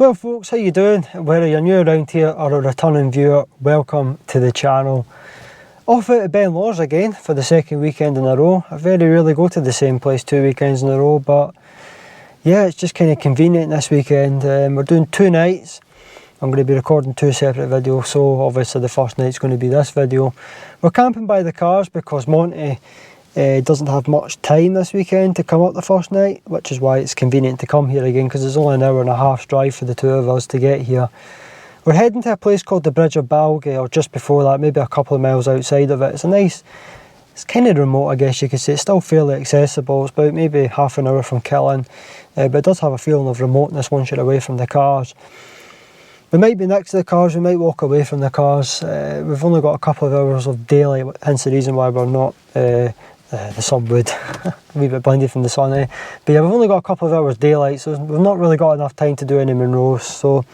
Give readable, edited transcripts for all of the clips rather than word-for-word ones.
Well folks, how you doing? Whether you're new around here or a returning viewer, welcome to the channel. Off out to Ben Lawers again for the second weekend in a row. I very rarely go to the same place 2 weekends in a row, but yeah, it's just kind of convenient this weekend. We're doing 2 nights. I'm going to be recording 2 separate videos, so obviously the first night's going to be this video. We're camping by the cars because Monty doesn't have much time this weekend to come up the first night, which is why it's convenient to come here again, because it's only an hour and a half's drive for the two of us to get here. We're heading to a place called the Bridge of Balgie, or just before that, maybe a couple of miles outside of it. It's a nice, it's kind of remote, I guess you could say. It's still fairly accessible. It's about maybe half an hour from Killing, but it does have a feeling of remoteness once you're away from the cars. We might be next to the cars, we might walk away from the cars. We've only got a couple of hours of daylight, hence the reason why we're not the sun would a wee bit blinded from the sun, But yeah, we've only got a couple of hours daylight, so we've not really got enough time to do any Monroes. So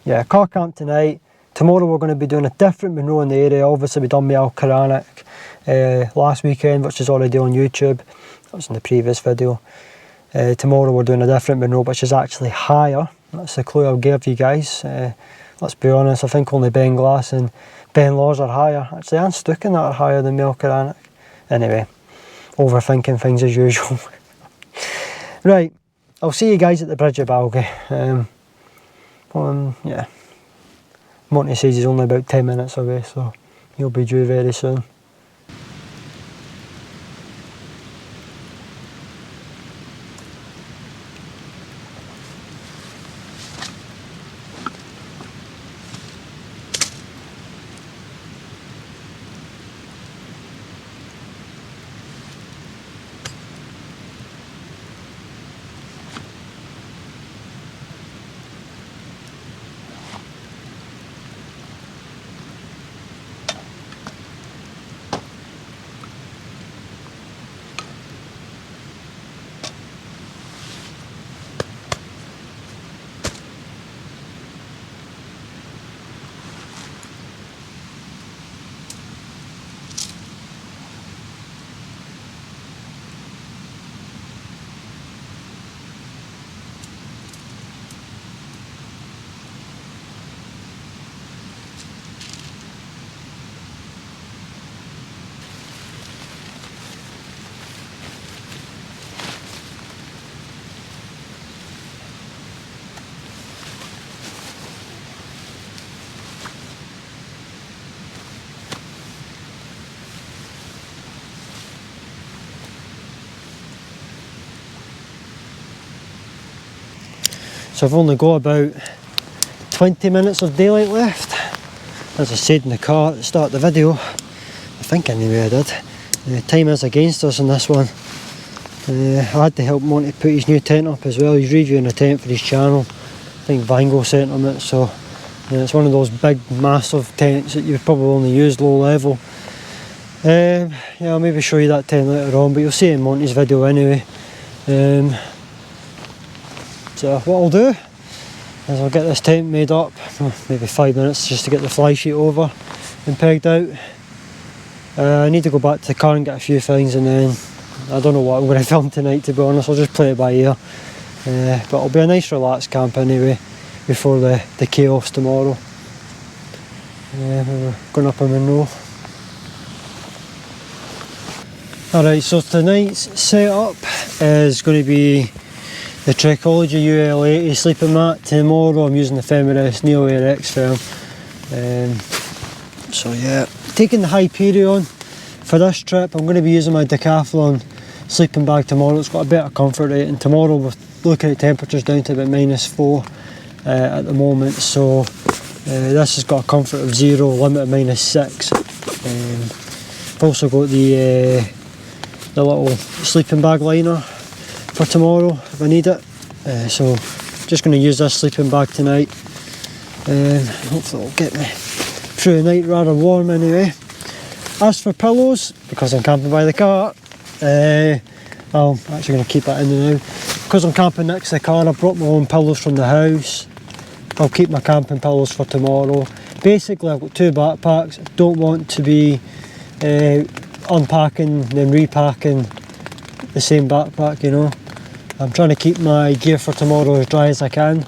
yeah, car camp tonight. Tomorrow we're going to be doing a different Monroe in the area. Obviously we done my Alcaranic last weekend, which is already on YouTube. That was in the previous video. Tomorrow we're doing a different Monroe, which is actually higher. That's the clue I'll give you guys. Let's be honest, I think only Ben Glass and Ben Lawers are higher. Actually, and Stucken that are higher than my Alcaranic. Anyway, overthinking things as usual. Right, I'll see you guys at the Bridge of Balgie. Yeah, Monty says he's only about 10 minutes away, so he'll be due very soon. So I've only got about 20 minutes of daylight left. As I said in the car at the start of the video, I think anyway I did. Time is against us on this one. I had to help Monty put his new tent up as well. He's reviewing a tent for his channel. I think Vango sent him it, so yeah, it's one of those big massive tents that you probably only use low level. Yeah, I'll maybe show you that tent later on, but you'll see it in Monty's video anyway. So what I'll do is I'll get this tent made up, maybe 5 minutes just to get the fly sheet over and pegged out. I need to go back to the car and get a few things, and then I don't know what I'm going to film tonight, to be honest. I'll just play it by ear. But it'll be a nice relaxed camp anyway before the chaos tomorrow. We're going up a Monroe. Alright, so tonight's setup is going to be the Trekology UL80 sleeping mat. Tomorrow I'm using the Thermarest Neoair XTherm. So yeah, taking the Hyperion for this trip. I'm going to be using my Decathlon sleeping bag tomorrow. It's got a better comfort rating. Tomorrow we're looking at temperatures down to about -4 at the moment. So this has got a comfort of 0, limit of -6. I've also got the little sleeping bag liner for tomorrow if I need it. So just going to use this sleeping bag tonight. Hopefully it'll get me through the night rather warm anyway. As for pillows, because I'm camping by the car, I'm actually going to keep that in there now. Because I'm camping next to the car, I brought my own pillows from the house. I'll keep my camping pillows for tomorrow. Basically I've got 2 backpacks. I don't want to be unpacking then repacking the same backpack, you know. I'm trying to keep my gear for tomorrow as dry as I can.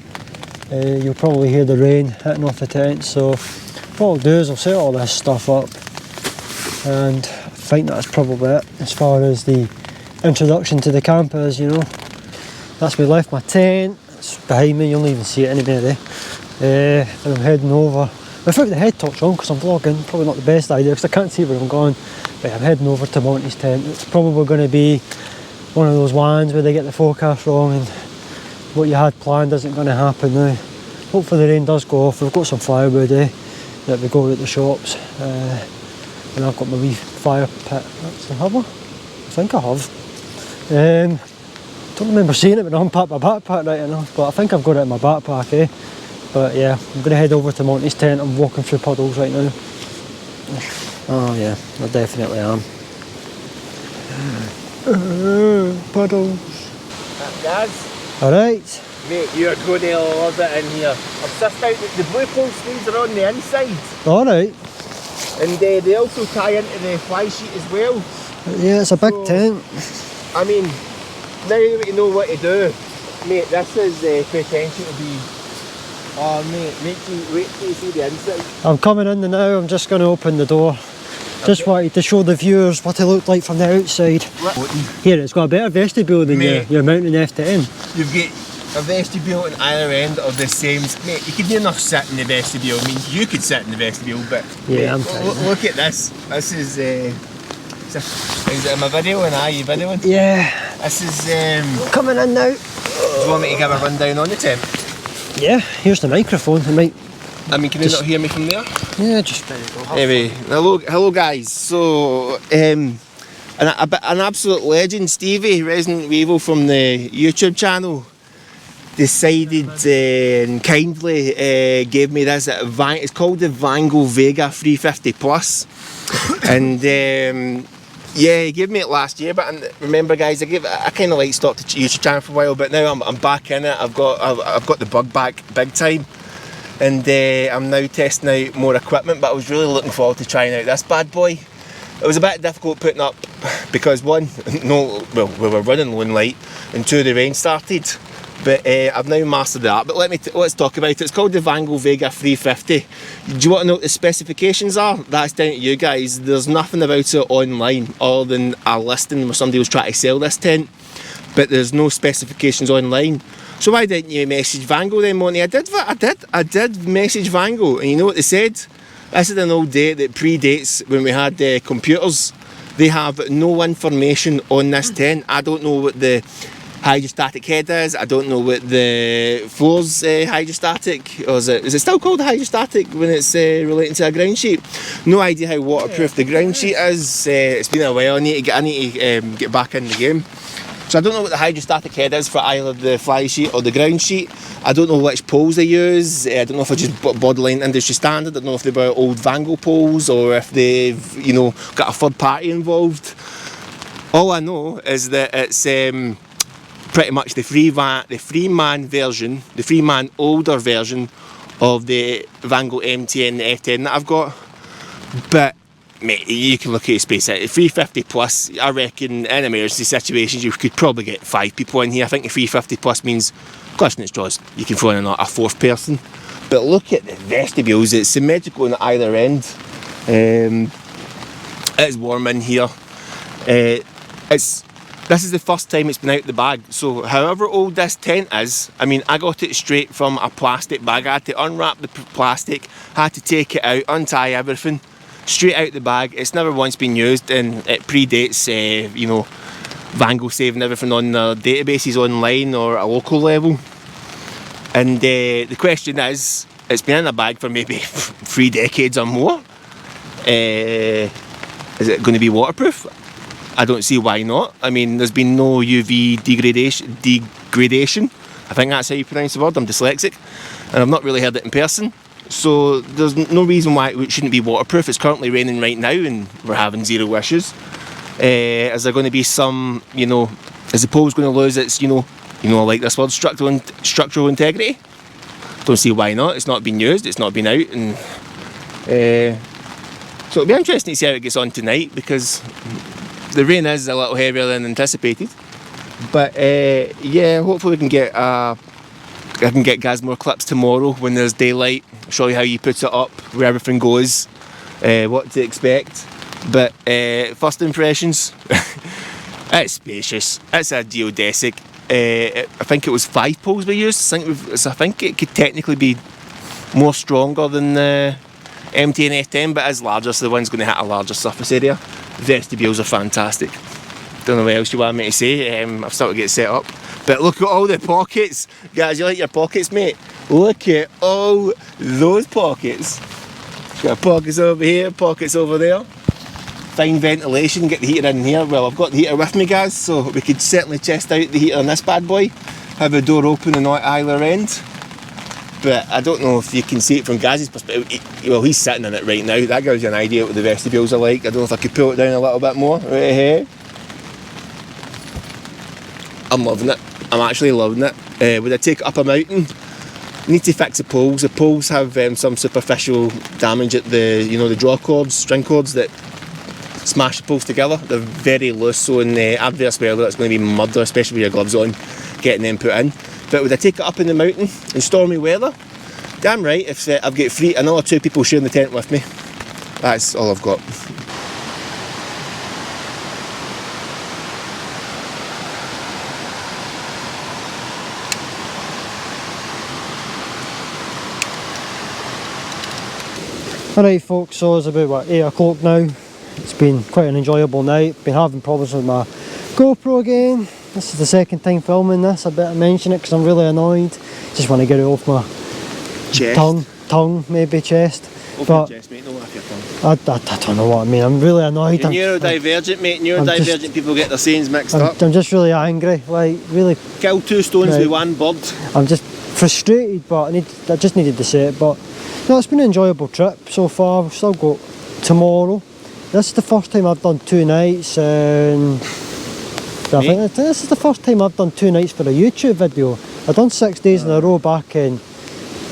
You'll probably hear the rain hitting off the tent, so what I'll do is I'll set all this stuff up, and I think that's probably it as far as the introduction to the camp is, you know. That's me left my tent, it's behind me, you'll not even see it anyway. And I'm heading over, without the head torch on because I'm vlogging, probably not the best idea because I can't see where I'm going, but I'm heading over to Monty's tent. It's probably going to be one of those ones where they get the forecast wrong and what you had planned isn't going to happen now. Hopefully the rain does go off. We've got some firewood that we got at the shops, and I've got my wee fire pit. Actually, have I? I think I have. Don't remember seeing it when I unpacked my backpack right enough, but I think I've got it in my backpack, But yeah, I'm going to head over to Monty's tent. I'm walking through puddles right now. Oh yeah, I definitely am. Puddles. Guys. Alright. Mate, you're going to love it in here. I've sussed out that the blue pole sleeves are on the inside. Alright. And they also tie into the fly sheet as well. Yeah, it's a big tent. I mean, now that you know what to do, mate, this is potential to be... Oh mate, wait till you see the inside. I'm coming in now, I'm just going to open the door. Just wanted to show the viewers what it looked like from the outside. Here, it's got a better vestibule than your mountain F10. You've got a vestibule on either end of the same... Mate, you could near enough sit in the vestibule. I mean, you could sit in the vestibule, but... Yeah, mate, look at this. This is... is it my video and are you videoing? Yeah. This is... Coming in now. Do you want me to give a rundown on the tent? Yeah, here's the microphone. It might... I mean, can you not hear me from there? Yeah, just there you go. Anyway, hello guys. So, an absolute legend, Stevie, Resident Evil from the YouTube channel, decided and kindly gave me this. It's called the Vango Vega 350 Plus, and yeah, he gave me it last year. But remember, guys, I kind of like stopped the YouTube channel for a while, but now I'm back in it. I've got the bug back big time. And I'm now testing out more equipment, but I was really looking forward to trying out this bad boy. It was a bit difficult putting up because one, we were running low in light, and two, the rain started. But I've now mastered that. But let's talk about it. It's called the Vango Vega 350. Do you want to know what the specifications are? That's down to you guys. There's nothing about it online other than a listing where somebody was trying to sell this tent, but there's no specifications online. So why didn't you message Vango then, Monty? I did message Vango, and you know what they said? This is an old date that predates when we had computers. They have no information on this tent. I don't know what the hydrostatic head is. I don't know what the floor's hydrostatic, or is it still called hydrostatic when it's relating to a ground sheet? No idea how waterproof the ground sheet is. It's been a while. I need to get back in the game. So I don't know what the hydrostatic head is for either the fly sheet or the ground sheet. I don't know which poles they use. I don't know if it's just borderline industry standard. I don't know if they were old Vango poles or if they've, got a third party involved. All I know is that it's pretty much the three-man version, the three-man older version of the Vango MTN F10 that I've got. But mate, you can look at your space at 350 plus. I reckon in emergency situations you could probably get 5 people in here. I think the 350 plus means, question its jaws, you can throw in a fourth person. But look at the vestibules, it's symmetrical on either end. It's warm in here. This is the first time it's been out of the bag. So however old this tent is, I mean, I got it straight from a plastic bag. I had to unwrap the plastic, had to take it out, untie everything. Straight out the bag. It's never once been used, and it predates Vango saving everything on their databases online or a local level. And the question is, it's been in a bag for maybe 3 decades or more. Is it going to be waterproof? I don't see why not. I mean, there's been no UV degradation. I think that's how you pronounce the word. I'm dyslexic, and I've not really heard it in person. So there's no reason why it shouldn't be waterproof. It's currently raining right now and we're having zero issues. Is there going to be some, is the pole's going to lose its, I like this word, structural integrity? Don't see why not. It's not been used, it's not been out, and so it'll be interesting to see how it gets on tonight, because the rain is a little heavier than anticipated. But yeah, hopefully we can get a I can get Gaz more clips tomorrow when there's daylight. I'll show you how you put it up, where everything goes, what to expect. But first impressions, it's spacious. It's a geodesic. I think it was 5 poles we used. I think it could technically be more stronger than the MT and F10, but it's larger, so the wind's going to hit a larger surface area. Vestibules are fantastic. Don't know what else you want me to say. I've started to get set up. But look at all the pockets. Guys, you like your pockets, mate? Look at all those pockets. Got pockets over here, pockets over there. Fine ventilation, get the heater in here. Well, I've got the heater with me, guys, so we could certainly test out the heater on this bad boy. Have the door open on either end. But I don't know if you can see it from Gaz's perspective. Well, he's sitting in it right now. That gives you an idea what the vestibules are like. I don't know if I could pull it down a little bit more. Right here. I'm loving it. I'm actually loving it. Would I take it up a mountain? Need to fix the poles. The poles have some superficial damage at the draw cords, string cords that smash the poles together. They're very loose, so in the adverse weather it's going to be murder, especially with your gloves on, getting them put in. But would I take it up in the mountain in stormy weather? Damn right, if I've got another 2 people sharing the tent with me. That's all I've got. Alright folks, so it's about 8 o'clock now. It's been quite an enjoyable night. Been having problems with my GoPro again. This is the second time filming this. I better mention it because I'm really annoyed. Just want to get it off my chest. Tongue, maybe chest. Off but your chest, mate, not off your tongue. I don't know what I mean. I'm really annoyed. You're neurodivergent, mate. Neurodivergent people get their sayings mixed up. I'm just really angry. Like, really. Kill 2 stones with 1 bird. I'm just frustrated, but I just needed to say it. But no, it's been an enjoyable trip so far. We've still got tomorrow. This is the first time I've done 2 nights, and I think this is the first time I've done 2 nights for a YouTube video. I've done 6 days in a row back in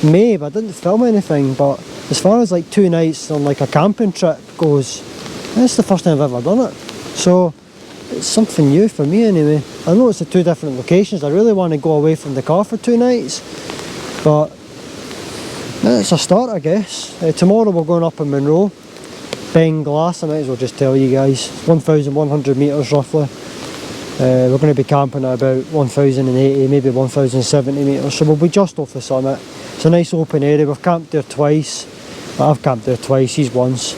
May, but I didn't film anything. But as far as like 2 nights on like a camping trip goes, this is the first time I've ever done it. So it's something new for me anyway. I know it's the 2 different locations. I really want to go away from the car for 2 nights, but it's a start, I guess. Tomorrow we're going up in Monroe. Ben Glass, I might as well just tell you guys, 1,100 metres roughly. We're going to be camping at about 1,080, maybe 1,070 metres, so we'll be just off the summit. It's a nice open area. We've camped there twice. I've camped there twice, he's once.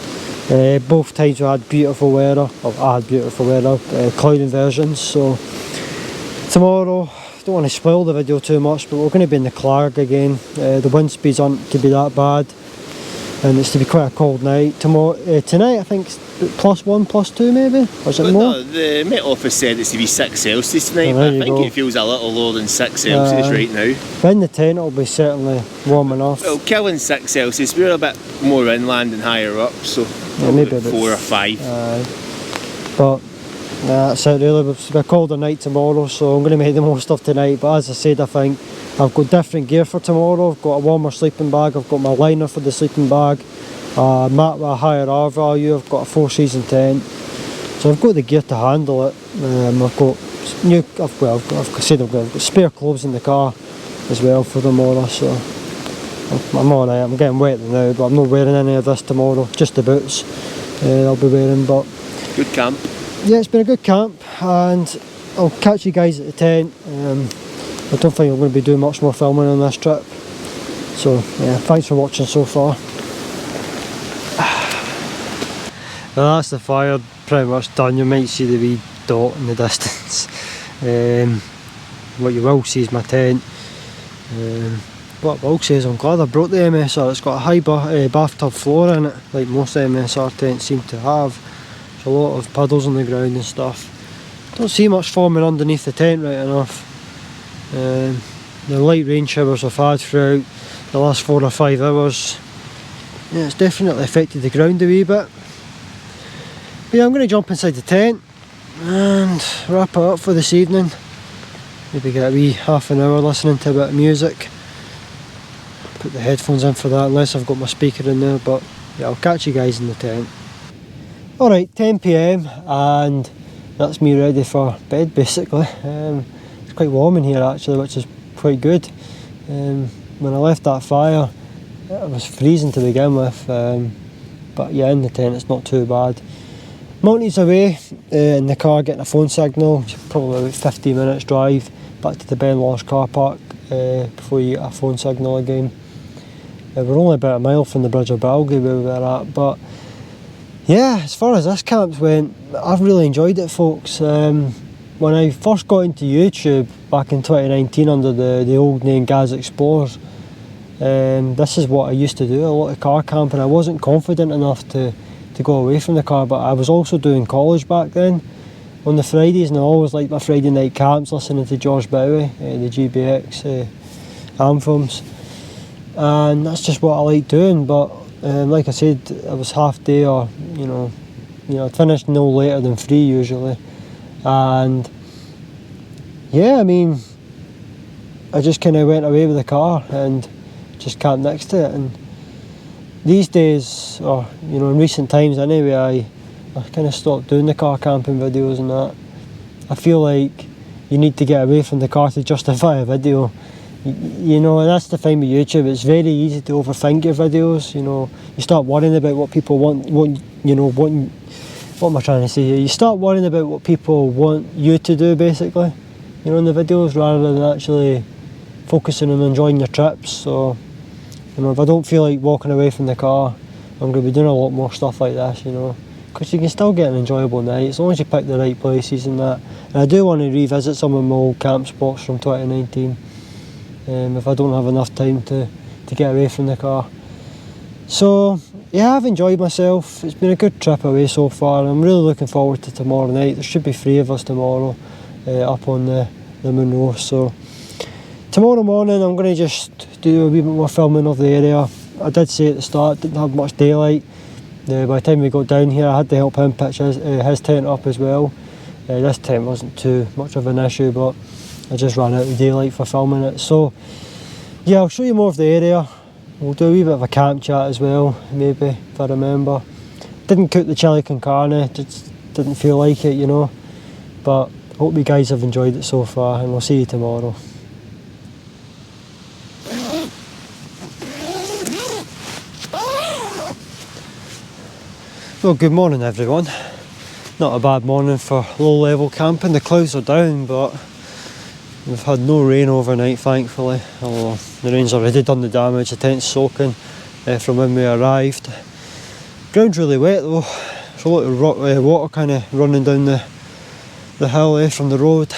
Both times we had beautiful weather, cloud inversions. So tomorrow, don't want to spoil the video too much, but we're going to be in the Clarg again. The wind speeds aren't to be that bad, and it's to be quite a cold night. Tonight I think it's +1, +2 maybe, or is it more? No, the Met Office said it's to be 6 Celsius tonight, but I think it feels a little lower than 6 Celsius right now. But in the tent it'll be certainly warm enough. Well, killing 6 Celsius, we're a bit more inland and higher up, so maybe about 4 or 5. But that's it really. It's a colder night tomorrow, so I'm going to make the most of tonight. But as I said, I think I've got different gear for tomorrow. I've got a warmer sleeping bag, I've got my liner for the sleeping bag, mat with a higher R value, I've got a 4-season tent. So I've got the gear to handle it. I've got I've got spare clothes in the car as well for tomorrow, so I'm alright. I'm getting wet now, but I'm not wearing any of this tomorrow, just the boots I'll be wearing. But good camp. Yeah, it's been a good camp, and I'll catch you guys at the tent. I don't think I'm going to be doing much more filming on this trip. So yeah, thanks for watching so far. Well, that's the fire pretty much done. You might see the wee dot in the distance. What you will see is my tent. What I will say is I'm glad I brought the MSR. It's got a high bathtub floor in it, like most MSR tents seem to have. There's a lot of puddles on the ground and stuff. Don't see much forming underneath the tent right enough. The light rain showers I've had throughout the last 4 or 5 hours, yeah, it's definitely affected the ground a wee bit. But yeah, I'm going to jump inside the tent and wrap it up for this evening. Maybe get a wee half an hour listening to a bit of music. Put the headphones in for that unless I've got my speaker in there, but yeah, I'll catch you guys in the tent. Alright, 10 PM and that's me ready for bed basically. It's quite warm in here actually, which is quite good. When I left that fire, it was freezing to begin with, but yeah, in the tent it's not too bad. Monty's away in the car getting a phone signal, probably about 15 minutes drive back to the Ben Lodge car park before you get a phone signal again. We're only about a mile from the Bridge of Balgie where we were at, but yeah, as far as this camp went, I've really enjoyed it, folks. When I first got into YouTube back in 2019 under the old name GazTheExplorer, this is what I used to do, a lot of car camping. I wasn't confident enough to go away from the car, but I was also doing college back then on the Fridays, and I always liked my Friday night camps listening to George Bowie, the GBX anthems, and that's just what I like doing. But like I said, it was half day, or you know I'd finished no later than 3 usually, and yeah, I mean, I just kind of went away with the car and just camped next to it. And these days, or in recent times anyway, I kind of stopped doing the car camping videos and that. I feel like you need to get away from the car to justify a video. And that's the thing with YouTube. It's very easy to overthink your videos. You start worrying about what people want. What am I trying to say here? You start worrying about what people want you to do, basically, in the videos, rather than actually focusing on enjoying your trips. So, if I don't feel like walking away from the car, I'm going to be doing a lot more stuff like this, because you can still get an enjoyable night as long as you pick the right places and that. And I do want to revisit some of my old camp spots from 2019 if I don't have enough time to get away from the car. So yeah, I've enjoyed myself. It's been a good trip away so far. I'm really looking forward to tomorrow night. There should be 3 of us tomorrow up on the Munro. So tomorrow morning I'm going to just do a wee bit more filming of the area. I did say at the start, didn't have much daylight. By the time we got down here, I had to help him pitch his tent up as well. This tent wasn't too much of an issue, but I just ran out of daylight for filming it. So yeah, I'll show you more of the area. We'll do a wee bit of a camp chat as well, maybe, if I remember. Didn't cook the chili con carne, just didn't feel like it, But hope you guys have enjoyed it so far, and we'll see you tomorrow. Well, good morning everyone. Not a bad morning for low level camping. The clouds are down, but we've had no rain overnight, thankfully. Although the rain's already done the damage. The tent's soaking from when we arrived. Ground's really wet though. There's a lot of water kind of running down the hill from the road.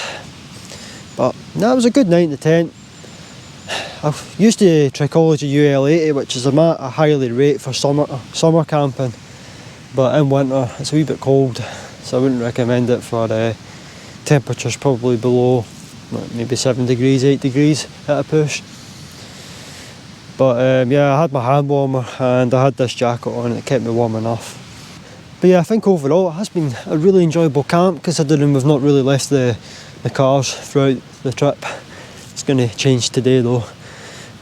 But no, it was a good night in the tent. I've used the Trichology UL80, which is a highly rate for summer camping. But in winter it's a wee bit cold, so I wouldn't recommend it for temperatures probably below maybe 7 degrees, 8 degrees at a push. But yeah, I had my hand warmer and I had this jacket on and it kept me warm enough. But yeah, I think overall it has been a really enjoyable camp, considering we've not really left the cars throughout the trip. It's going to change today though.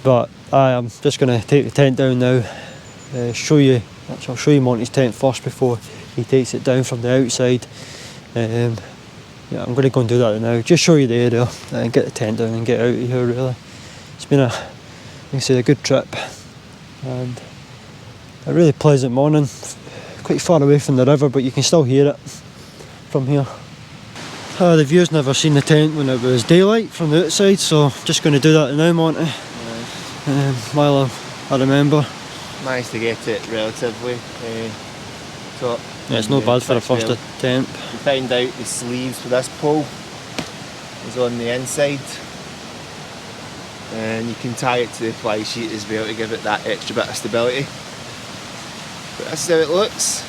But I am just going to take the tent down now, I'll show you Monty's tent first before he takes it down from the outside. Yeah, I'm going to go and do that now, just show you the area and get the tent down and get out of here really. It's been a good trip and a really pleasant morning. Quite far away from the river, but you can still hear it from here. The view's never seen the tent when it was daylight from the outside, so just going to do that now, Monty. While I remember. Managed to get it relatively top. Yeah, it's not bad for a first attempt. You find out the sleeves for this pole is on the inside, and you can tie it to the ply sheet as well to give it that extra bit of stability. But this is how it looks.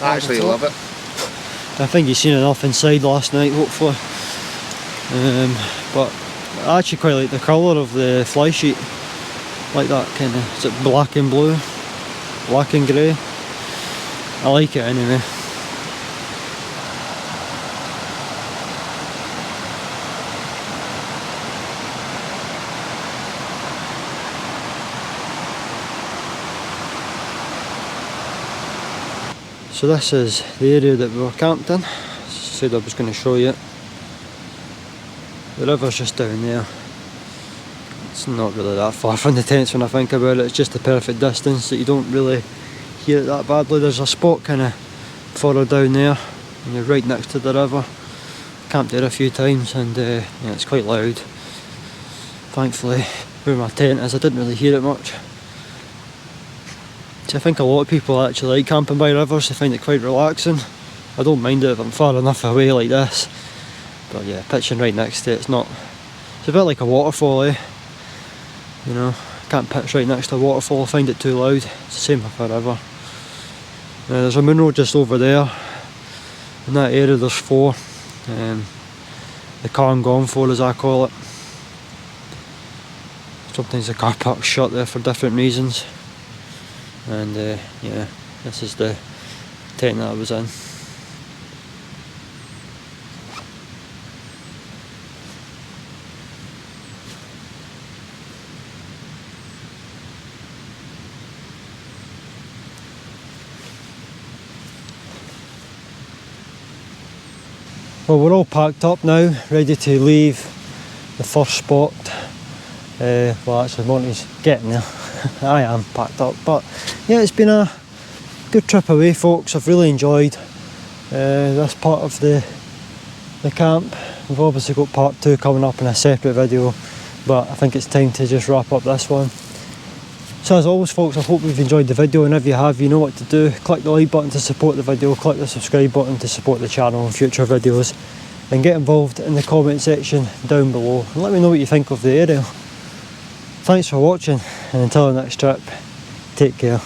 I actually love it. I think you've seen enough inside last night, hopefully. But I actually quite like the colour of the fly sheet. Like that kind of, is it black and blue? Black and grey? I like it anyway. So this is the area that we were camped in. As I said I was going to show you. The river's just down there. It's not really that far from the tents when I think about it. It's just the perfect distance that you don't really hear it that badly. There's a spot kind of further down there and you're right next to the river. Camped there a few times and yeah, it's quite loud. Thankfully where my tent is I didn't really hear it much. So I think a lot of people actually like camping by rivers. They find it quite relaxing. I don't mind it if I'm far enough away like this, but yeah, pitching right next to it, it's a bit like a waterfall, eh? You know, can't pitch right next to a waterfall, I find it too loud. It's the same with a river. There's a moon road just over there. In that area there's 4. The car and gone 4 as I call it. Sometimes the car park's shut there for different reasons. And yeah, this is the tent that I was in. Well, we're all packed up now, ready to leave the first spot. Well, actually Monty's getting there. I am packed up, but yeah, it's been a good trip away, folks. I've really enjoyed this part of the camp. We've obviously got part 2 coming up in a separate video, but I think it's time to just wrap up this one. So as always, folks, I hope you've enjoyed the video, and if you have, you know what to do. Click the like button to support the video, click the subscribe button to support the channel and future videos, and get involved in the comment section down below and let me know what you think of the area. Thanks for watching, and until the next trip, take care.